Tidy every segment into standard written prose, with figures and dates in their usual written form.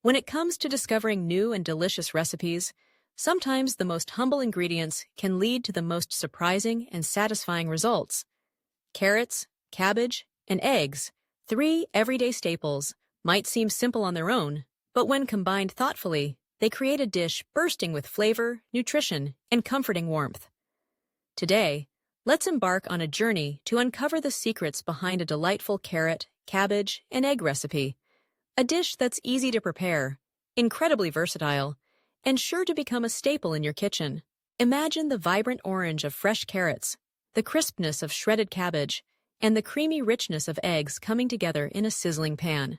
When it comes to discovering new and delicious recipes, sometimes the most humble ingredients can lead to the most surprising and satisfying results. Carrots, cabbage, and eggs, three everyday staples, might seem simple on their own, but when combined thoughtfully, they create a dish bursting with flavor, nutrition, and comforting warmth. Today, let's embark on a journey to uncover the secrets behind a delightful carrot, cabbage, and egg recipe. A dish that's easy to prepare, incredibly versatile, and sure to become a staple in your kitchen. Imagine the vibrant orange of fresh carrots, the crispness of shredded cabbage, and the creamy richness of eggs coming together in a sizzling pan.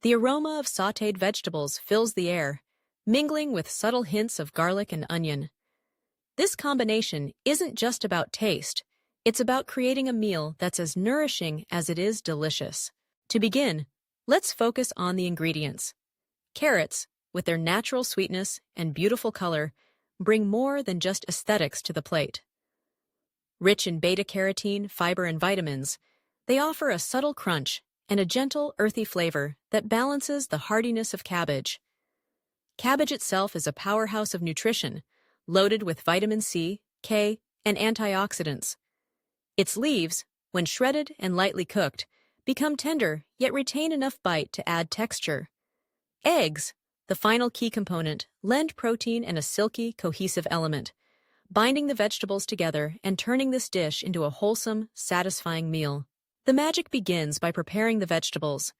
The aroma of sautéed vegetables fills the air, mingling with subtle hints of garlic and onion. This combination isn't just about taste, it's about creating a meal that's as nourishing as it is delicious. To begin, let's focus on the ingredients. Carrots, with their natural sweetness and beautiful color, bring more than just aesthetics to the plate. Rich in beta-carotene, fiber, and vitamins, they offer a subtle crunch and a gentle, earthy flavor that balances the heartiness of cabbage. Cabbage itself is a powerhouse of nutrition, loaded with vitamin C, K, and antioxidants. Its leaves, when shredded and lightly cooked, become tender yet retain enough bite to add texture. Eggs, the final key component, lend protein and a silky, cohesive element, binding the vegetables together and turning this dish into a wholesome, satisfying meal. The magic begins by preparing the vegetables.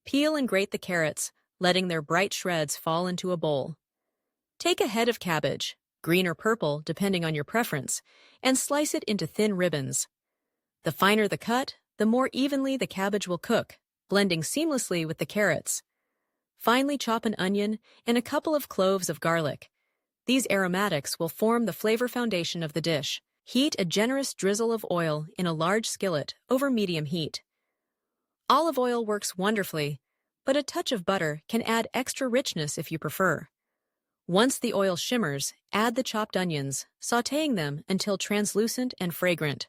Peel and grate the carrots, letting their bright shreds fall into a bowl. Take a head of cabbage, green or purple depending on your preference, and slice it into thin ribbons. The finer the cut, the more evenly the cabbage will cook, blending seamlessly with the carrots. Finely chop an onion and a couple of cloves of garlic. These aromatics will form the flavor foundation of the dish. Heat a generous drizzle of oil in a large skillet over medium heat. Olive oil works wonderfully, but a touch of butter can add extra richness if you prefer. Once the oil shimmers, add the chopped onions, sautéing them until translucent and fragrant.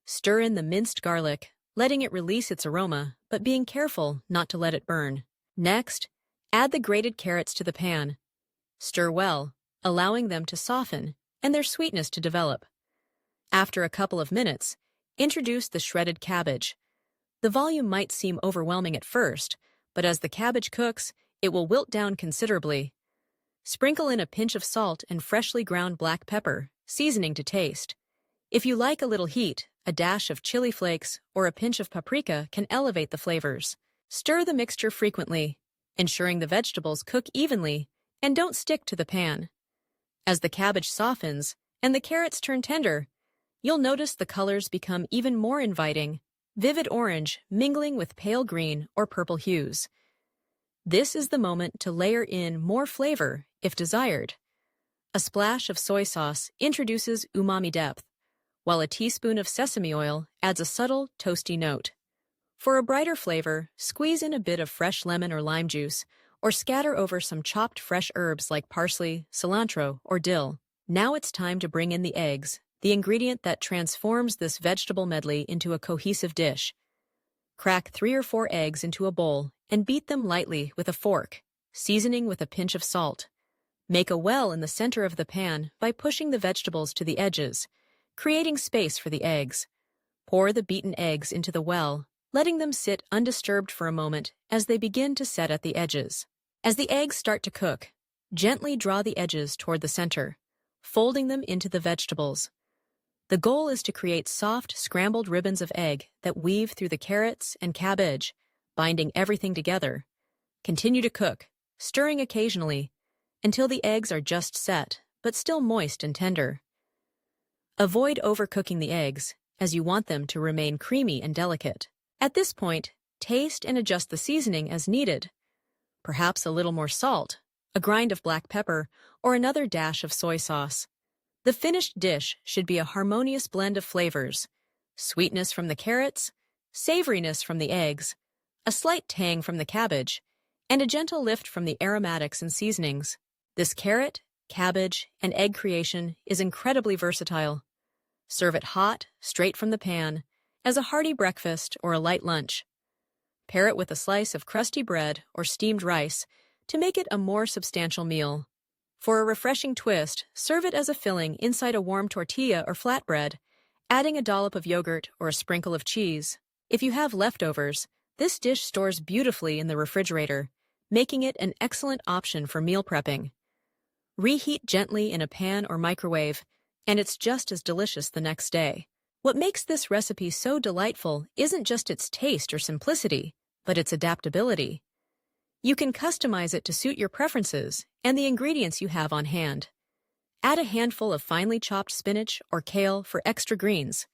Stir in the minced garlic, letting it release its aroma, but being careful not to let it burn. Next, add the grated carrots to the pan. Stir well, allowing them to soften and their sweetness to develop. After a couple of minutes, introduce the shredded cabbage. The volume might seem overwhelming at first, but as the cabbage cooks, it will wilt down considerably. Sprinkle in a pinch of salt and freshly ground black pepper, seasoning to taste. If you like a little heat, a dash of chili flakes or a pinch of paprika can elevate the flavors. Stir the mixture frequently, ensuring the vegetables cook evenly and don't stick to the pan. As the cabbage softens and the carrots turn tender, you'll notice the colors become even more inviting, vivid orange mingling with pale green or purple hues. This is the moment to layer in more flavor if desired. A splash of soy sauce introduces umami depth, while a teaspoon of sesame oil adds a subtle, toasty note. For a brighter flavor, squeeze in a bit of fresh lemon or lime juice, or scatter over some chopped fresh herbs like parsley, cilantro, or dill. Now it's time to bring in the eggs, the ingredient that transforms this vegetable medley into a cohesive dish. Crack 3 or 4 eggs into a bowl and beat them lightly with a fork, seasoning with a pinch of salt. Make a well in the center of the pan by pushing the vegetables to the edges, creating space for the eggs. Pour the beaten eggs into the well, letting them sit undisturbed for a moment as they begin to set at the edges. As the eggs start to cook, gently draw the edges toward the center, folding them into the vegetables. The goal is to create soft, scrambled ribbons of egg that weave through the carrots and cabbage, binding everything together. Continue to cook, stirring occasionally, until the eggs are just set, but still moist and tender. Avoid overcooking the eggs, as you want them to remain creamy and delicate. At this point, taste and adjust the seasoning as needed. Perhaps a little more salt, a grind of black pepper, or another dash of soy sauce. The finished dish should be a harmonious blend of flavors: sweetness from the carrots, savoriness from the eggs, a slight tang from the cabbage, and a gentle lift from the aromatics and seasonings. This carrot, cabbage, and egg creation is incredibly versatile. Serve it hot, straight from the pan, as a hearty breakfast or a light lunch. Pair it with a slice of crusty bread or steamed rice to make it a more substantial meal. For a refreshing twist, serve it as a filling inside a warm tortilla or flatbread, adding a dollop of yogurt or a sprinkle of cheese. If you have leftovers, this dish stores beautifully in the refrigerator, making it an excellent option for meal prepping. Reheat gently in a pan or microwave, and it's just as delicious the next day. What makes this recipe so delightful isn't just its taste or simplicity, but its adaptability. You can customize it to suit your preferences and the ingredients you have on hand. Add a handful of finely chopped spinach or kale for extra greens.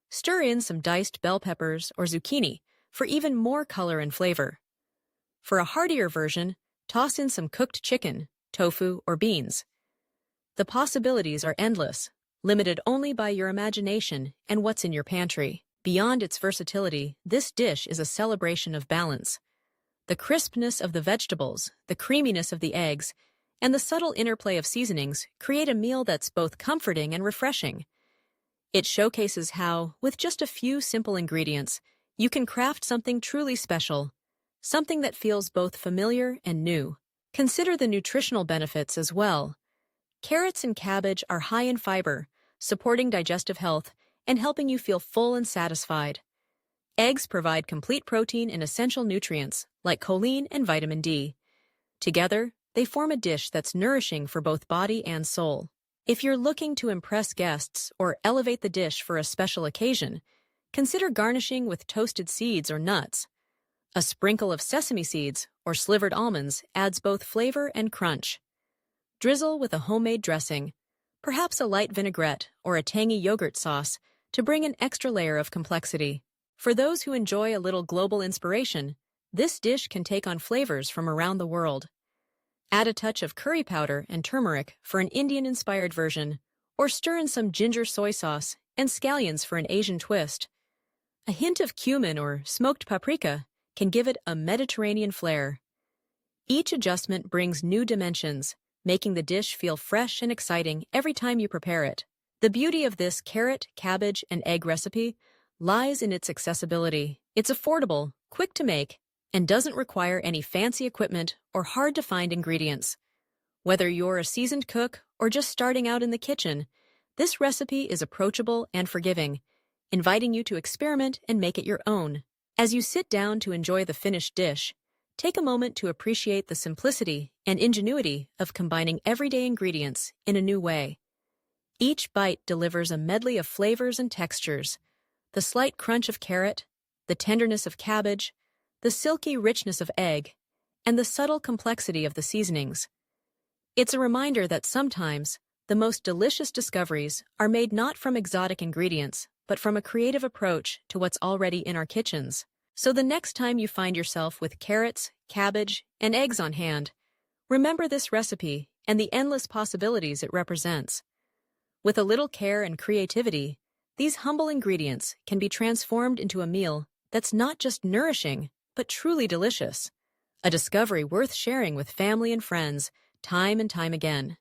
Stir in some diced bell peppers or zucchini for even more color and flavor. For a heartier version, toss in some cooked chicken, tofu, or beans. The possibilities are endless, limited only by your imagination and what's in your pantry. Beyond its versatility, this dish is a celebration of balance. The crispness of the vegetables, the creaminess of the eggs, and the subtle interplay of seasonings create a meal that's both comforting and refreshing. It showcases how, with just a few simple ingredients, you can craft something truly special, something that feels both familiar and new. Consider the nutritional benefits as well. Carrots and cabbage are high in fiber, supporting digestive health and helping you feel full and satisfied. Eggs provide complete protein and essential nutrients like choline and vitamin D. Together, they form a dish that's nourishing for both body and soul. If you're looking to impress guests or elevate the dish for a special occasion, consider garnishing with toasted seeds or nuts. A sprinkle of sesame seeds or slivered almonds adds both flavor and crunch. Drizzle with a homemade dressing, perhaps a light vinaigrette or a tangy yogurt sauce, to bring an extra layer of complexity. For those who enjoy a little global inspiration, this dish can take on flavors from around the world. Add a touch of curry powder and turmeric for an Indian-inspired version, or stir in some ginger soy sauce and scallions for an Asian twist. A hint of cumin or smoked paprika can give it a Mediterranean flair. Each adjustment brings new dimensions, making the dish feel fresh and exciting every time you prepare it. The beauty of this carrot, cabbage, and egg recipe lies in its accessibility. It's affordable, quick to make, and doesn't require any fancy equipment or hard-to-find ingredients. Whether you're a seasoned cook or just starting out in the kitchen, this recipe is approachable and forgiving, inviting you to experiment and make it your own. As you sit down to enjoy the finished dish, take a moment to appreciate the simplicity and ingenuity of combining everyday ingredients in a new way. Each bite delivers a medley of flavors and textures: the slight crunch of carrot, the tenderness of cabbage, the silky richness of egg, and the subtle complexity of the seasonings. It's a reminder that sometimes the most delicious discoveries are made not from exotic ingredients, but from a creative approach to what's already in our kitchens. So the next time you find yourself with carrots, cabbage, and eggs on hand, remember this recipe and the endless possibilities it represents. With a little care and creativity, these humble ingredients can be transformed into a meal that's not just nourishing, but truly delicious. A discovery worth sharing with family and friends time and time again.